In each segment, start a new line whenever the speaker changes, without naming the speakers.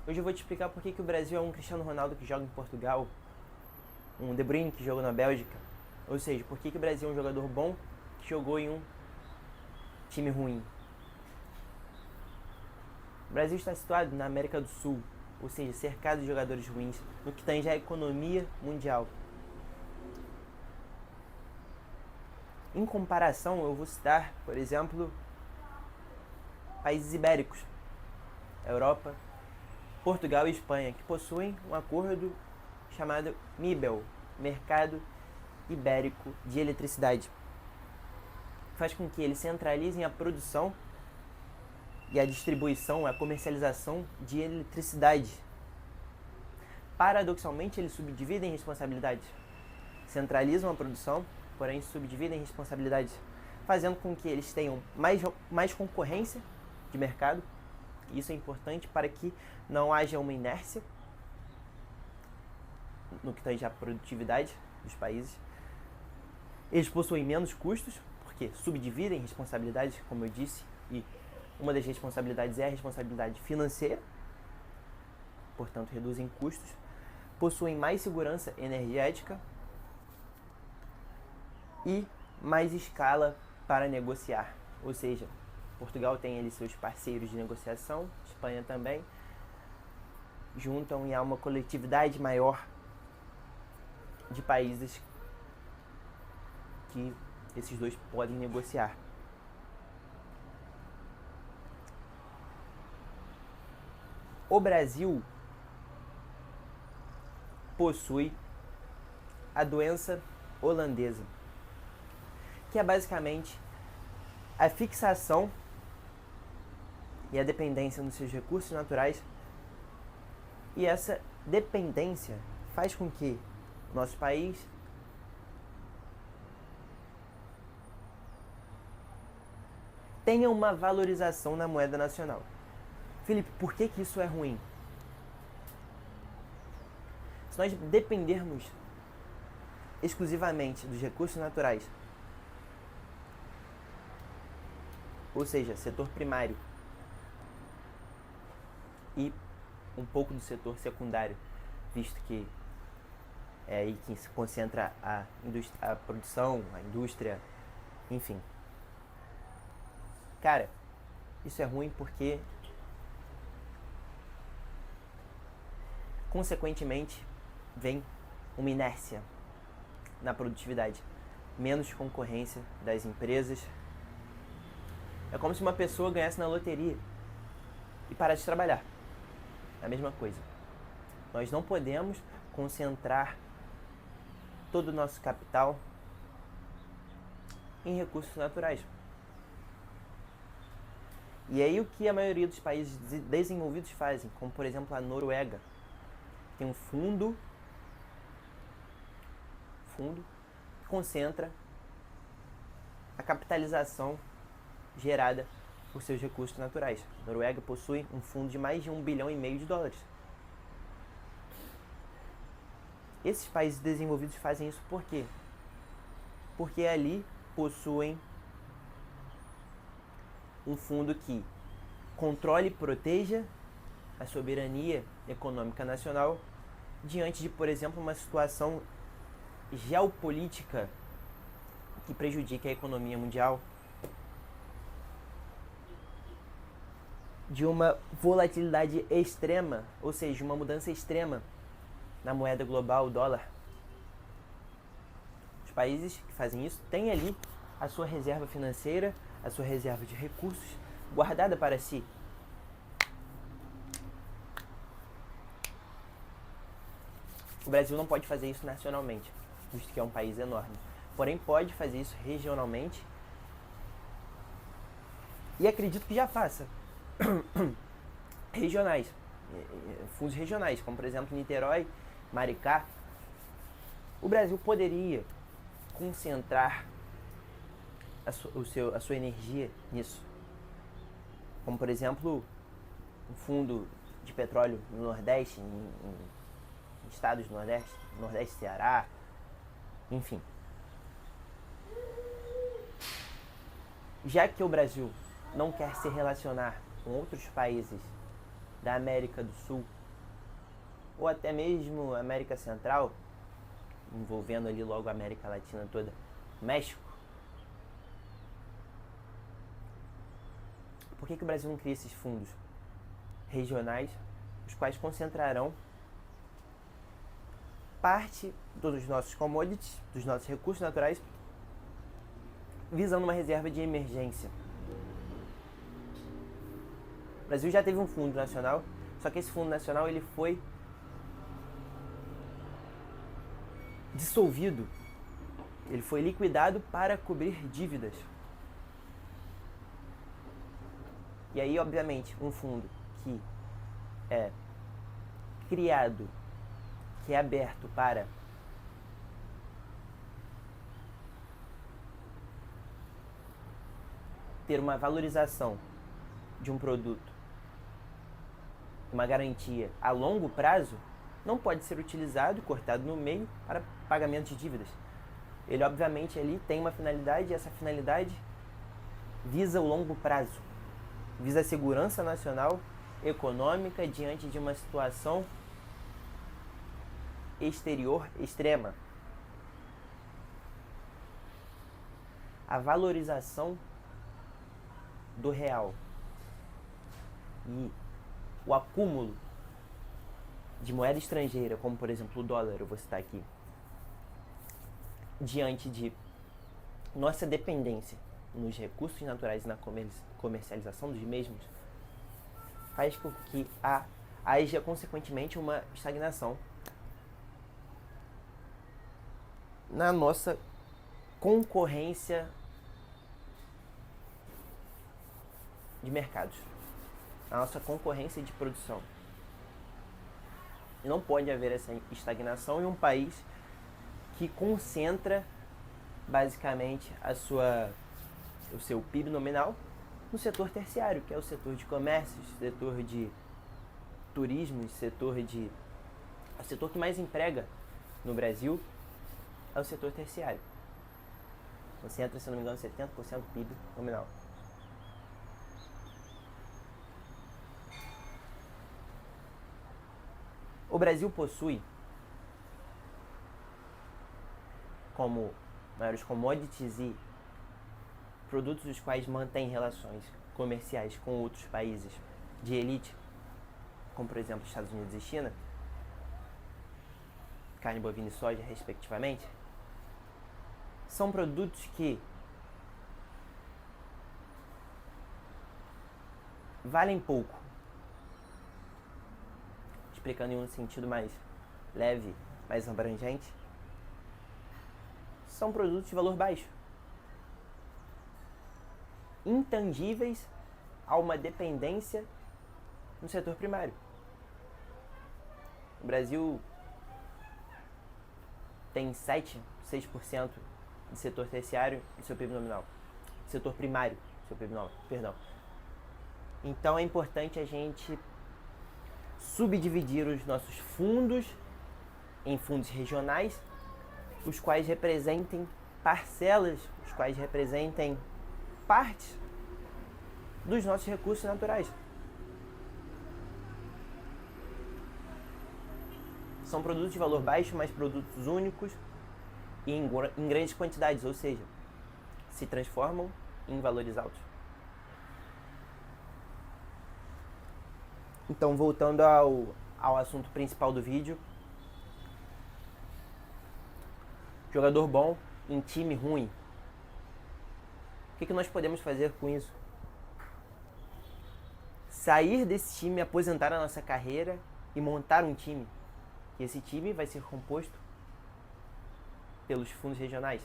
Hoje eu vou te explicar por que o Brasil é um Cristiano Ronaldo que joga em Portugal, um De Bruyne que jogou na Bélgica. Ou seja, por que o Brasil é um jogador bom que jogou em um time ruim. O Brasil está situado na América do Sul, ou seja, cercado de jogadores ruins, no que tange a economia mundial. Em comparação, eu vou citar, por exemplo, países ibéricos, Europa, Portugal e Espanha, que possuem um acordo chamado MIBEL, Mercado Ibérico de Eletricidade. Faz com que eles centralizem a produção e a distribuição, a comercialização de eletricidade. Paradoxalmente, eles subdividem responsabilidades. Centralizam a produção, porém subdividem responsabilidades, fazendo com que eles tenham mais concorrência de mercado. Isso é importante para que não haja uma inércia no que tange a produtividade dos países. Eles possuem menos custos, porque subdividem responsabilidades, como eu disse, e uma das responsabilidades é a responsabilidade financeira, portanto reduzem custos. Possuem mais segurança energética e mais escala para negociar. Ou seja, Portugal tem ali seus parceiros de negociação, Espanha também, juntam e há uma coletividade maior de países que esses dois podem negociar. O Brasil possui a doença holandesa, que é basicamente a fixação e a dependência nos seus recursos naturais, e essa dependência faz com que o nosso país tenha uma valorização na moeda nacional. Felipe, por que isso é ruim? Se nós dependermos exclusivamente dos recursos naturais, ou seja, setor primário, e um pouco do setor secundário, visto que é aí que se concentra a produção, a indústria, enfim. Cara, isso é ruim porque, consequentemente, vem uma inércia na produtividade, menos concorrência das empresas. É como se uma pessoa ganhasse na loteria e parasse de trabalhar. É a mesma coisa. Nós não podemos concentrar todo o nosso capital em recursos naturais. E aí o que a maioria dos países desenvolvidos fazem, como por exemplo a Noruega, tem um fundo que concentra a capitalização gerada por seus recursos naturais. A Noruega possui um fundo de mais de $1,5 bilhão. Esses países desenvolvidos fazem isso por quê? Porque ali possuem um fundo que controle e proteja a soberania econômica nacional diante de, por exemplo, uma situação geopolítica que prejudique a economia mundial, de uma volatilidade extrema, ou seja, uma mudança extrema na moeda global, o dólar. Os países que fazem isso têm ali a sua reserva financeira, a sua reserva de recursos guardada para si. O Brasil não pode fazer isso nacionalmente, visto que é um país enorme. Porém, pode fazer isso regionalmente e acredito que já faça. Regionais, fundos regionais, como por exemplo Niterói, Maricá. O Brasil poderia concentrar a sua energia nisso, como por exemplo um fundo de petróleo no Nordeste, em estados do Nordeste, Ceará, enfim. Já que o Brasil não quer se relacionar com outros países da América do Sul, ou até mesmo América Central, envolvendo ali logo a América Latina toda, México. Por que o Brasil não cria esses fundos regionais, os quais concentrarão parte dos nossos commodities, dos nossos recursos naturais, visando uma reserva de emergência? O Brasil já teve um fundo nacional, só que esse fundo nacional ele foi dissolvido, ele foi liquidado para cobrir dívidas. E aí, obviamente, um fundo que é criado, que é aberto para ter uma valorização de um produto, uma garantia a longo prazo, não pode ser utilizado, cortado no meio, para pagamento de dívidas. Ele, obviamente, ali tem uma finalidade, e essa finalidade visa o longo prazo, visa a segurança nacional econômica diante de uma situação exterior extrema. A valorização do real e o acúmulo de moeda estrangeira, como por exemplo o dólar, eu vou citar aqui, diante de nossa dependência nos recursos naturais e na comercialização dos mesmos, faz com que haja consequentemente uma estagnação na nossa concorrência de mercados, na nossa concorrência de produção. E não pode haver essa estagnação em um país que concentra basicamente o seu PIB nominal no setor terciário, que é o setor de comércio, setor de turismo, o setor que mais emprega no Brasil é o setor terciário. Concentra, se não me engano, 70% do PIB nominal. O Brasil possui como maiores commodities e produtos os quais mantêm relações comerciais com outros países de elite, como por exemplo Estados Unidos e China, carne bovina e soja respectivamente, são produtos que valem pouco. Explicando em um sentido mais leve, mais abrangente, são produtos de valor baixo, intangíveis a uma dependência no setor primário. O Brasil tem 6% de setor terciário do seu PIB nominal. Setor primário do seu PIB nominal, perdão. Então é importante a gente subdividir os nossos fundos em fundos regionais, os quais representem parcelas, os quais representem partes dos nossos recursos naturais. São produtos de valor baixo, mas produtos únicos e em grandes quantidades, ou seja, se transformam em valores altos. Então, voltando ao assunto principal do vídeo, jogador bom em time ruim. O que nós podemos fazer com isso? Sair desse time, aposentar a nossa carreira e montar um time. E esse time vai ser composto pelos fundos regionais.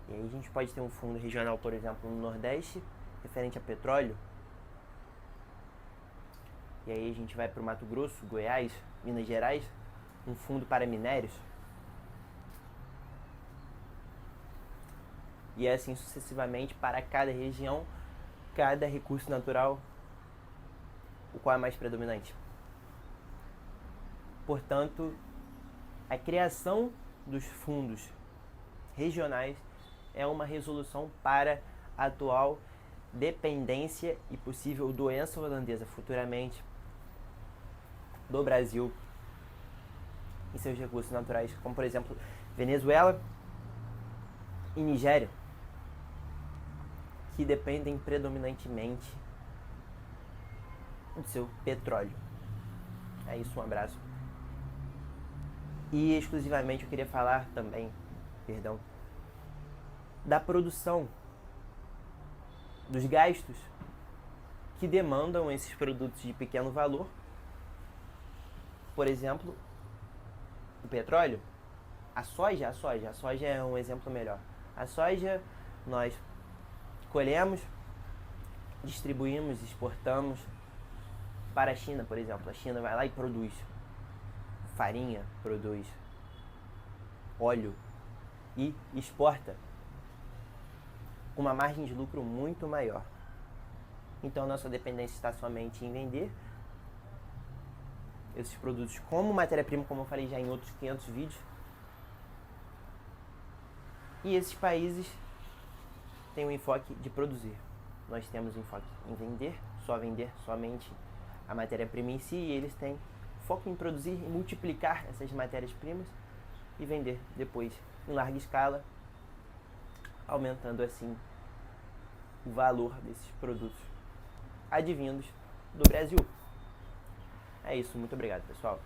E aí a gente pode ter um fundo regional, por exemplo, no Nordeste, referente a petróleo. E aí a gente vai para o Mato Grosso, Goiás, Minas Gerais, um fundo para minérios. E assim sucessivamente para cada região, cada recurso natural, o qual é mais predominante. Portanto, a criação dos fundos regionais é uma resolução para a atual dependência e possível doença holandesa futuramente do Brasil em seus recursos naturais, como por exemplo Venezuela e Nigéria, que dependem predominantemente do seu petróleo. É isso, um abraço. E exclusivamente eu queria falar também, da produção, dos gastos que demandam esses produtos de pequeno valor. Por exemplo, o petróleo, a soja é um exemplo melhor. A soja nós colhemos, distribuímos, exportamos para a China, por exemplo. A China vai lá e produz farinha, produz óleo e exporta com uma margem de lucro muito maior. Então nossa dependência está somente em vender esses produtos como matéria-prima, como eu falei já em outros 500 vídeos. E esses países têm o enfoque de produzir. Nós temos o enfoque em vender somente a matéria-prima em si, e eles têm foco em produzir e multiplicar essas matérias-primas e vender depois em larga escala, aumentando assim o valor desses produtos advindos do Brasil. É isso, muito obrigado, pessoal.